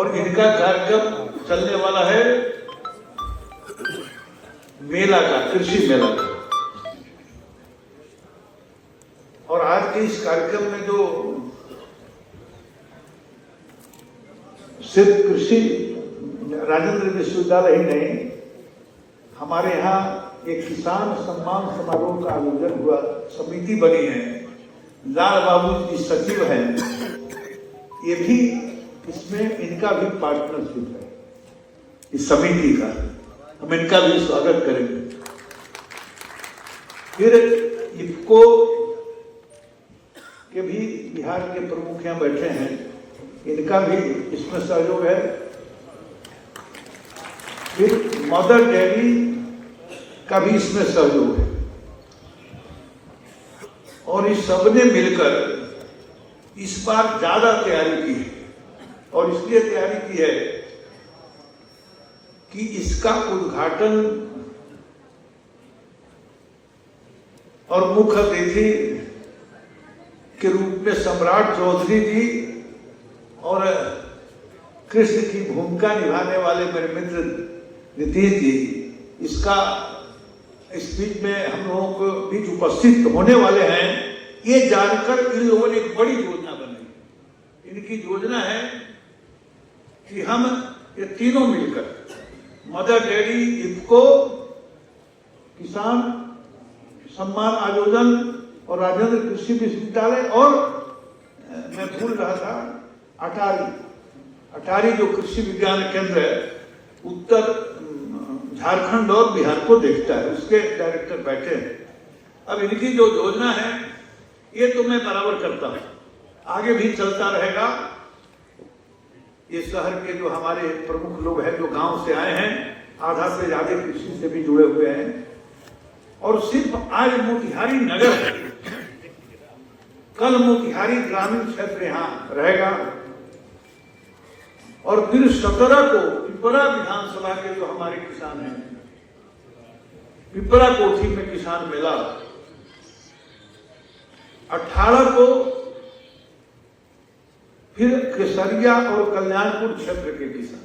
और इनका कार्यक्रम चलने वाला है मेला का, कृषि मेला का। और आज के इस कार्यक्रम में जो सिर्फ कृषि राजेंद्र विश्वविद्यालय ही नहीं, हमारे यहाँ एक किसान सम्मान समारोह का आयोजन हुआ, समिति बनी है, लाल बाबू जी सचिव हैं, ये भी इसमें इनका भी पार्टनरशिप है इस समिति का, हम इनका भी स्वागत करेंगे। फिर इफको के भी बिहार के प्रमुख यहाँ बैठे हैं, इनका भी इसमें सहयोग है। फिर मदर डेयरी का भी इसमें सहयोग है। और इस सबने मिलकर इस बार ज्यादा तैयारी की है, और इसलिए तैयारी की है कि इसका उद्घाटन और मुख्य अतिथि के रूप में सम्राट चौधरी जी और कृष्ण की भूमिका निभाने वाले मेरे मित्र नीतीश जी इसका स्पीच में हम लोगों को बीच उपस्थित होने वाले हैं। ये जानकर इन लोगों ने एक बड़ी योजना बनाई। इनकी योजना है कि हम ये तीनों मिलकर मदर डेयरी, इफको, किसान सम्मान आयोजन और राजेंद्र कृषि विश्वविद्यालय और मैं भूल रहा था अटारी जो कृषि विज्ञान केंद्र है, उत्तर झारखंड और बिहार को देखता है, उसके डायरेक्टर बैठे हैं। अब इनकी जो योजना है ये तो मैं बराबर करता हूं, आगे भी चलता रहेगा। ये शहर के जो हमारे प्रमुख लोग हैं, जो गांव से आए हैं, आधा से ज्यादा कृषि से भी जुड़े हुए हैं। और सिर्फ आज मोतिहारी नगर है, कल मोतिहारी ग्रामीण क्षेत्र यहाँ रहेगा। और फिर 17 को पिपरा विधानसभा के जो हमारे किसान हैं, पिपरा कोठी में किसान मेला, 18 को फिर केसरिया और कल्याणपुर क्षेत्र के किसान,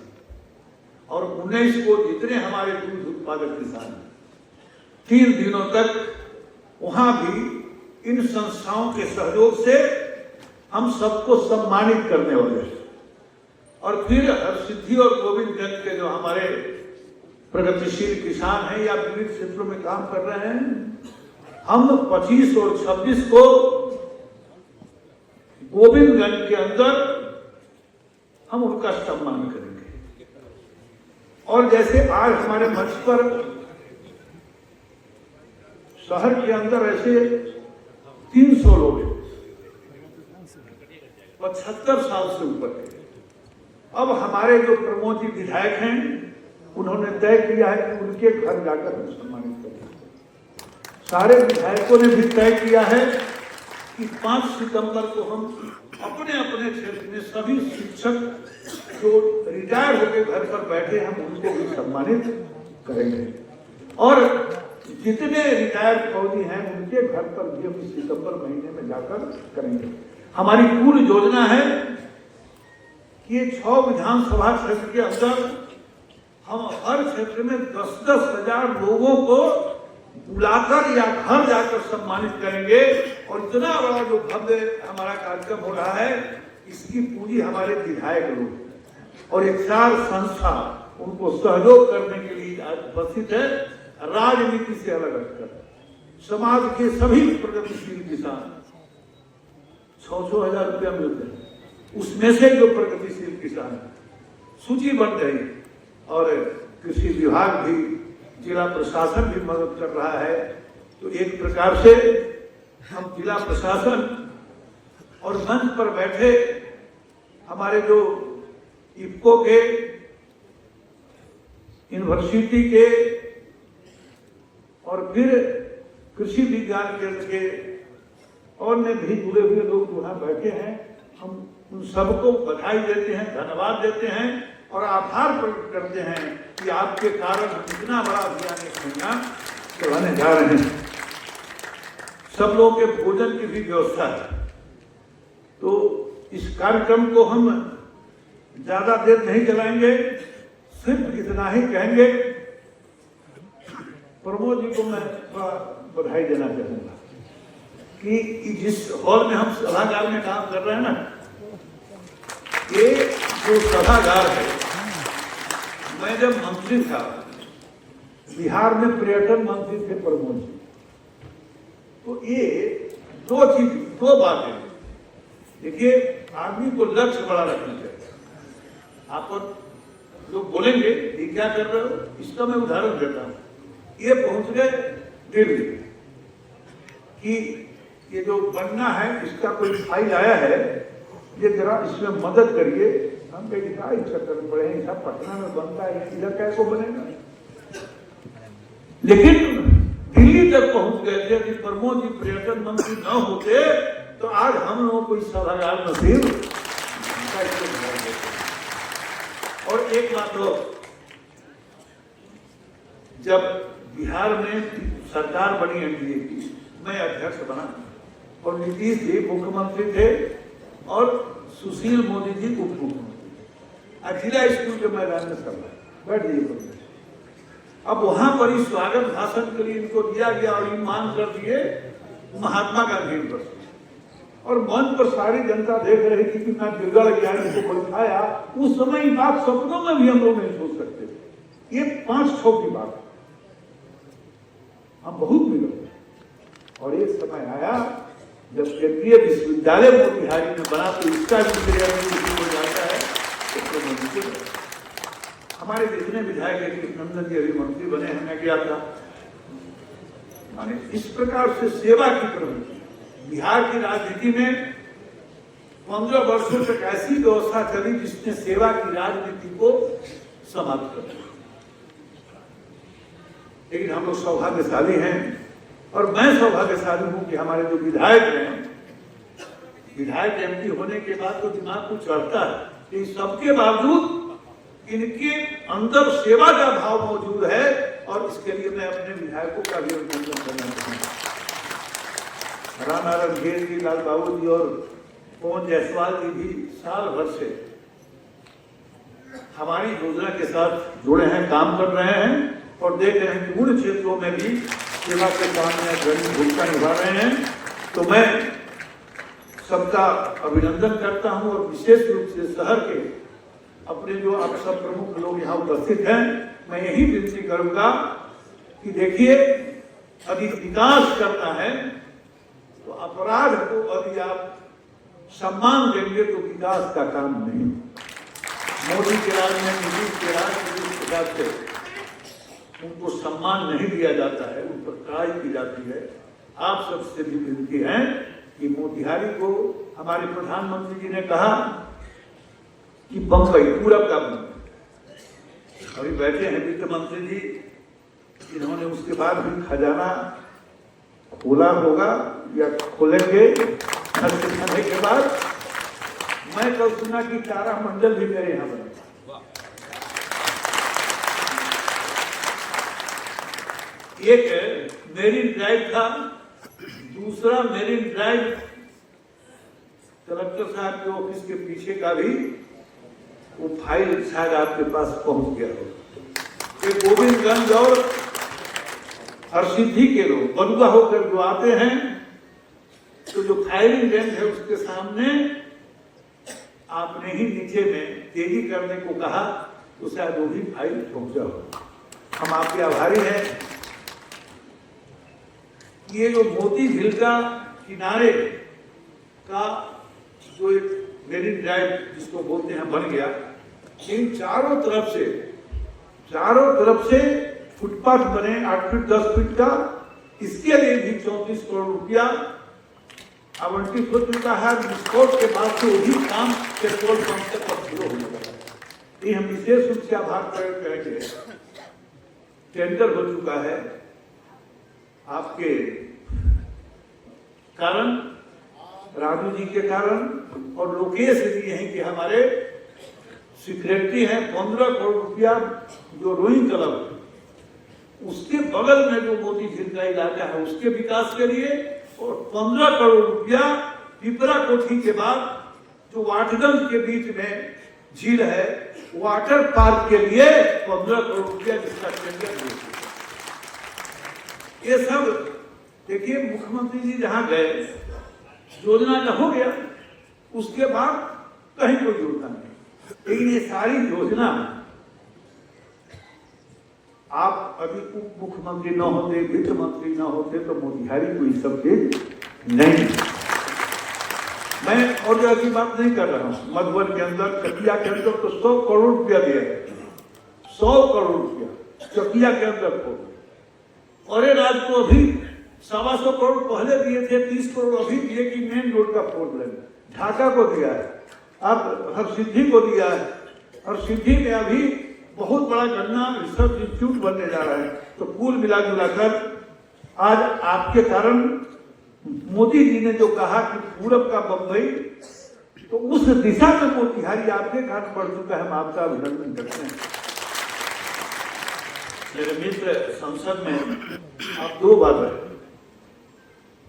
और 19 को जितने हमारे दूध उत्पादक किसान हैं, 3 दिनों तक वहां भी इन संस्थाओं के सहयोग से हम सबको सम्मानित करने वाले हैं। और फिर हरसिद्धि और गोविंदगंज के जो हमारे प्रगतिशील किसान हैं या विभिन्न क्षेत्रों में काम कर रहे हैं, हम 25 और 26 को गोविंदगंज के अंदर हम उनका सम्मान करेंगे। और जैसे आज हमारे मंच पर शहर के अंदर ऐसे 300 लोग हैं, 75 साल से ऊपर के। अब हमारे जो प्रमोद जी विधायक हैं, उन्होंने तय किया है कि उनके घर जाकर हम सम्मानित करेंगे। सारे विधायकों ने भी तय किया है कि 5 सितंबर को हम अपने अपने क्षेत्र में सभी शिक्षक जो रिटायर होकर घर पर बैठे, हम उनको भी सम्मानित करेंगे। और जितने रिटायर्ड फौजी हैं उनके घर पर भी हम सितंबर महीने में जाकर करेंगे। हमारी पूरी योजना है कि ये 6 विधानसभा क्षेत्र के अंदर हम हर क्षेत्र में 10-10 हजार लोगों को बुलाकर या घर जाकर सम्मानित करेंगे। और इतना बड़ा जो भव्य हमारा कार्यक्रम हो रहा है, इसकी पूरी हमारे विधायक लोग और एक 4 संस्था उनको सहयोग करने के लिए आज उपस्थित है। राजनीति से अलग हटकर समाज के सभी प्रगतिशील किसान 600 हजार रुपया मिलते हैं, उसमें से जो प्रगतिशील किसान सूची बन गई। और कृषि विभाग भी, जिला प्रशासन भी मदद कर रहा है। तो एक प्रकार से हम जिला प्रशासन और मंच पर बैठे हमारे जो इफको के, यूनिवर्सिटी के और फिर कृषि विज्ञान केंद्र के और ने भी जुड़े हुए लोग वहां बैठे हैं, हम उन सबको बधाई देते हैं, धन्यवाद देते हैं और आभार प्रकट करते हैं कि आपके कारण हम इतना बड़ा अभियान एक महीना चलाने जा रहे हैं। सब लोगों के भोजन की भी व्यवस्था है। तो इस कार्यक्रम को हम ज्यादा देर नहीं चलाएंगे, सिर्फ इतना ही कहेंगे। प्रमोद जी को मैं थोड़ा बधाई देना चाहूंगा कि जिस हॉल में हम सभागार में काम कर रहे हैं ना, ये जो सभागार है, मैं जब मंत्री था, बिहार में पर्यटन मंत्री थे प्रमोद जी, तो ये दो बातें। देखिए, आदमी को लक्ष्य बड़ा रखना चाहिए। आप लोग बोलेंगे ये क्या कर रहे हो, इसका मैं उदाहरण देता हूँ। ये पहुंच गए दिल्ली कि ये जो बनना है, इसका कोई फाइल आया है, ये जरा इसमें मदद करिए। हम कहीं क्या इच्छा करने पड़े हैं, सब पटना में बनता है, इधर कैसे बनेगा। लेकिन दिल्ली तक पहुंच गए थे कि प्रमोद जी पर्यटन मंत्री न होते तो आज हम लोगों को इस सभागार नसीब। और एक बात हो, जब बिहार में सरकार बनी एनडीए की, मैं अध्यक्ष बना और नीतीश जी मुख्यमंत्री थे और सुशील मोदी जी उप मुख्यमंत्री। जिला स्कूल के मैदान में सब बैठ जाइए। अब वहां पर ही स्वागत भाषण के लिए इनको दिया गया और ये मांग कर दिए महात्मा गांधी पर। और मंच पर सारी जनता देख रही थी कि मैं बिगड़ गया, इनको बैठाया। उस समय बात सपनों में भी हम लोग नहीं सोच सकते थे। ये 5-6 की बात, हम बहुत बिगड़ गए। और एक समय आया जब केंद्रीय विश्वविद्यालय मोतिहारी में बना, तो इसका भी हो जाता है। हमारे जितने विधायक नंदन जी अभी मंत्री बने हैं, मैं गया था। माने इस प्रकार से सेवा की प्रवृत्ति बिहार की राजनीति में 15 वर्षों तक ऐसी व्यवस्था चली जिसने सेवा की राजनीति को समाप्त कर दिया। लेकिन हम लोग सौभाग्यशाली हैं, और मैं सौभाग्यशाली हूं कि हमारे जो विधायक हैं, विधायक एमपी होने के बाद तो दिमाग को चढ़ता है कि सबके बावजूद इनके अंदर सेवा का भाव मौजूद है। और इसके लिए मैं अपने विधायकों का भी अभिनंदन करना चाहूंगा। राणा रणधीर जी, लाल बाबू जी और पवन जायसवाल जी भी साल भर से हमारी योजना के साथ जुड़े हैं, काम कर रहे हैं और देख रहे हैं कि उन क्षेत्रों में भी सेवा के काम में अग्रणी भूमिका निभा रहे हैं। तो मैं सबका अभिनंदन करता हूं और विशेष रूप से शहर के अपने जो आप सब प्रमुख लोग यहाँ उपस्थित हैं, मैं यही विनती करूंगा कि देखिए, यदि विकास करना है तो अपराध को यदि आप सम्मान देंगे तो विकास का काम नहीं। मोदी के राज में, नीतीश के राज में जिस प्रकार से उनको सम्मान नहीं दिया जाता है, उन पर कार्रवाई की जाती है। आप सबसे भी विनती है कि मोतिहारी को, हमारे प्रधानमंत्री जी ने कहा कि बंबई पूरब का बंबई। अभी बैठे हैं वित्त मंत्री जी, इन्होंने उसके बाद भी खजाना खोला होगा या खोलेंगे खाने के बाद। मैं कल सुना कि तारा मंडल भी मेरे यहाँ बने। एक मेरीन ड्राइव था, दूसरा मेरीन ड्राइव कलेक्टर साहब के ऑफिस के पीछे का भी वो फाइल शायद आपके पास पहुंच गया हो। ये गोविंदगंज और हरसिद्धि के लोग बलुआ होकर जो आते हैं, तो जो फायरिंग रेंज है उसके सामने आपने ही नीचे में तेजी करने को कहा, तो शायद वो भी फाइल पहुंचा हो। हम आपके आभारी हैं। ये जो मोती झील का किनारे का जो एक मेरीन ड्राइव जिसको बोलते हैं बन गया, इन चारों तरफ से फुटपाथ बने 8 फीट 10 फीट का। इसके लिए भी 34 करोड़ रुपया आवंटित हो चुका है। विस्फोट के बाद से वही काम पेट्रोल पंप तक शुरू हो गया। ये हम विशेष रूप से आभार प्रकट करेंगे। टेंडर हो चुका है आपके कारण, राजू जी के कारण, और लोकेश जी यहीं के हमारे सेक्रेटरी हैं। 15 करोड़ रुपया जो रोइंग क्लब उसके बगल में जो मोती झील का इलाका है उसके विकास के लिए, और 15 करोड़ रुपया पिपरा कोठी के बाद जो वाटगंज के बीच में झील है, वाटर पार्क के लिए 15 करोड़ रुपया जिसका टेंडर दिया। ये सब देखिए, मुख्यमंत्री जी जहां गए योजना का हो गया, उसके बाद कहीं कोई योजना नहीं। लेकिन ये सारी योजना आप अभी उप मुख्यमंत्री न होते, वित्त मंत्री न होते तो मोतिहारी को ये सब चीज नहीं। मैं और जगह की बात नहीं कर रहा हूं। मधुबन के अंदर, चकिया के अंदर तो 100 करोड़ रुपया दिया है, 100 करोड़ रुपया चकिया के अंदर को। और राज को अभी 125 करोड़ पहले दिए थे, 30 करोड़ अभी दिए कि मेन रोड का फोर लेन। ढाका को दिया है, अब हरसिद्धि को दिया है। हरसिद्धि में अभी बहुत बड़ा गन्ना रिसर्च इंस्टीट्यूट बनने जा रहा है। तो कुल मिला जुलाकर आज आपके कारण मोदी जी ने जो कहा कि पूरब का बंबई, तो उस दिशा में मोतिहारी आपके कारण बढ़ चुका है। हम आपका अभिनंदन करते हैं। मेरे मित्र संसद में आप 2 बार रहे,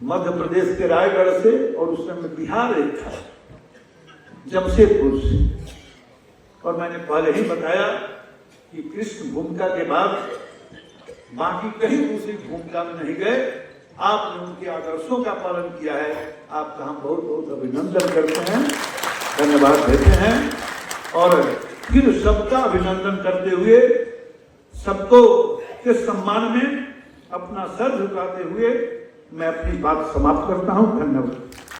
मध्य प्रदेश के रायगढ़ से और उस समय बिहार एक था, जमशेदपुर से। और मैंने पहले ही बताया कि कृष्ण भूमिका के बाद बाकी कहीं दूसरी भूमिका में नहीं गए। आपने उनके आदर्शों का पालन किया है, आपका हम बहुत बहुत अभिनंदन करते हैं, धन्यवाद देते हैं। और फिर सबका अभिनंदन करते हुए, सबको के सम्मान में अपना सर झुकाते हुए मैं अपनी बात समाप्त करता हूं। धन्यवाद।